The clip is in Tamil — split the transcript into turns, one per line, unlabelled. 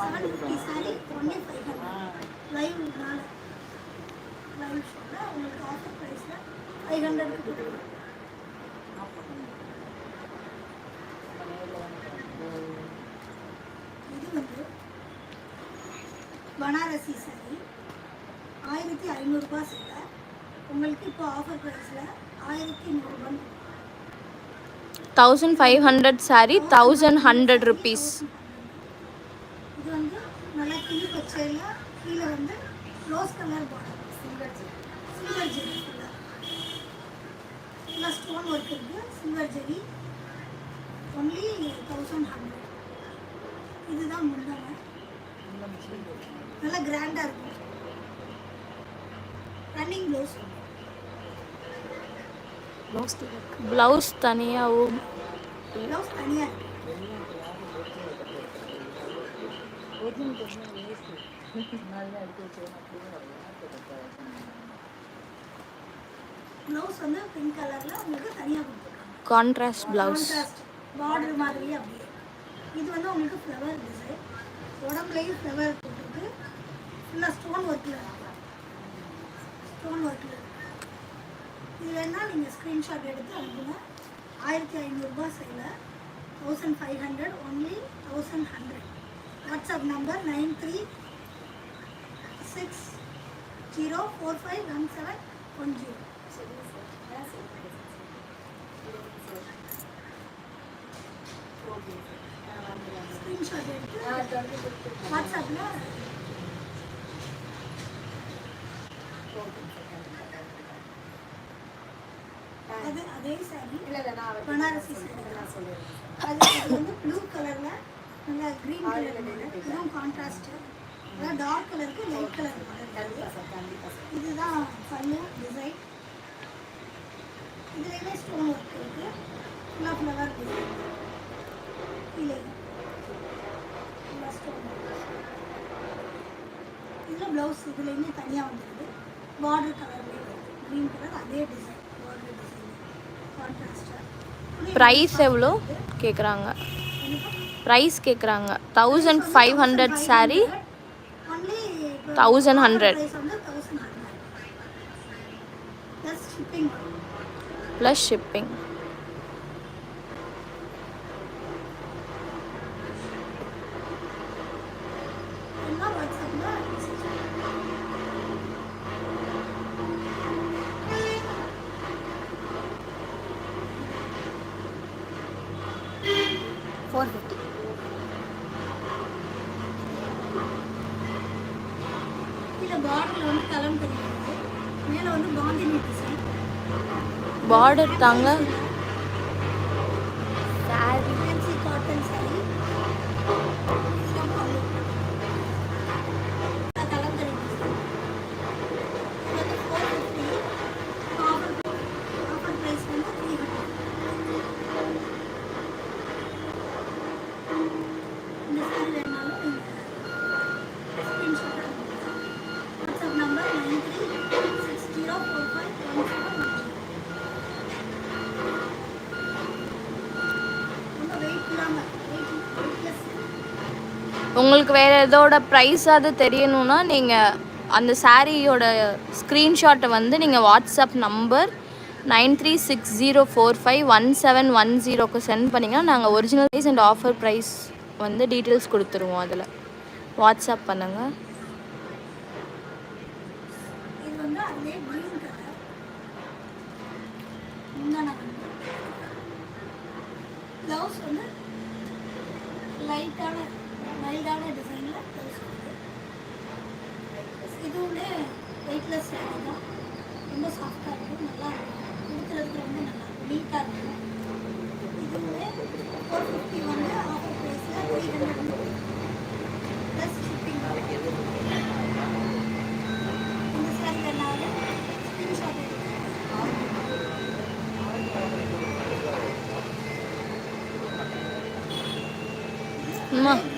750 சாரி ஒன்லி 500 லைவ் ஷோல உங்களுக்கு ஆஃபர் ப்ரைஸ்ல 500க்கு கொடுக்குறோம். இது வந்து பனாரசி சாரி 1500 ரூபாய் சேலை உங்களுக்கு இப்போ ஆஃபர் ப்ரைஸில் 1100 ரூபாய்.
1500 சாரி 1100 rupees.
இது வந்து நல்லா கிளி பச்சையில் கீழே வந்து ரோஸ் கலர் பார்டர் சில்வர் ஜெரி ஃபுல்லாக ஸ்டோன் ஒர்க் இருக்குது. சில்வர் ஜெரி ஒன்லி 1100. இதுதான் முந்தானை, நல்லா கிராண்டாக இருக்கும். ரன்னிங்
ப்ளவுஸ் தனியாகவும்
ப்ளவுஸ் தனியாக இருக்குது. ப்ளவுஸ் வந்து பிங்க் கலரில் உங்களுக்கு தனியாக கொடுத்துருக்காங்க.
கான்ட்ராஸ்ட் ப்ளவுஸ்
பார்டர் மாதிரியே அப்படியே. இது வந்து உங்களுக்கு ஃப்ளவர் டிசைன், உடம்புலையும் ஃப்ளவர் போட்டுருக்கு. ஃபுல்லாக ஸ்டோன் ஒர்க்கில் இது வேணால் நீங்கள் ஸ்க்ரீன்ஷாட் எடுத்து அனுப்புங்க. 1500 ரூபாய் சேலை 1500 ஒன்லி 1100. WhatsApp number 9360451710. ஸ்க்ரீன்ஷாட் எடுத்து வாட்ஸ்அப்பில் அதே சாரி பனாரசி சாரி அது வந்து ப்ளூ கலரில் நல்லா க்ரீன் கலர் இதுவும் கான்ட்ராஸ்ட்டு. அதாவது டார்க் கலருக்கு லைட் கலர் இதுதான் பல்லு டிசைன். இதுலேயுமே ஸ்டோன் ஒர்க் இருக்குது. ஃபுல்லாக ஃப்ளவர் டிசைன் இல்லை ஃபுல்லாக ஸ்டோன் ஒர்க். இதில் ப்ளவுஸ் இதுலேயுமே தனியாக வந்துடுது. பார்டர் கலர்லேயே வருது, க்ரீன் கலர் அதே டிசைன் பார்டர் டிசைன் கான்ட்ராஸ்டாக.
ப்ரைஸ் எவ்வளோ கேட்குறாங்க? ப்ரைஸ் கேட்குறாங்க 1500 சாரி 1100 ப்ளஸ் ஷிப்பிங். பார்டர் தாங்க சாரி
காட்டன் சாரி
உங்களுக்கு வேறு எதோட ப்ரைஸாவது தெரியணுன்னா நீங்கள் அந்த சாரியோட ஸ்க்ரீன்ஷாட்டை வந்து நீங்கள் வாட்ஸ்அப் நம்பர் 9360451710க்கு சென்ட் பண்ணிங்கன்னா நாங்கள் original price and offer price வந்து டீட்டெயில்ஸ் கொடுத்துருவோம். அதில் வாட்ஸ்அப் பண்ணுங்கள்.
மைல்டான டிசைனில் ப்ளவுஸ் வருது. இதுவுமே வெயிட்லெஸ் சாரி தான், ரொம்ப சாஃப்டாக இருக்கும், நல்லா இருக்கும், கொடுக்குறதுக்கு ரொம்ப நல்லாயிருக்கும், நீட்டாக இருக்கும். இதுவுமே 450 வந்து ஆஃபர் ப்ரைஸில் 300 ப்ளஸ் ஷிப்பிங். இந்த சாரி வேணாலும் ஸ்க்ரீன்ஷாட்
எடுத்து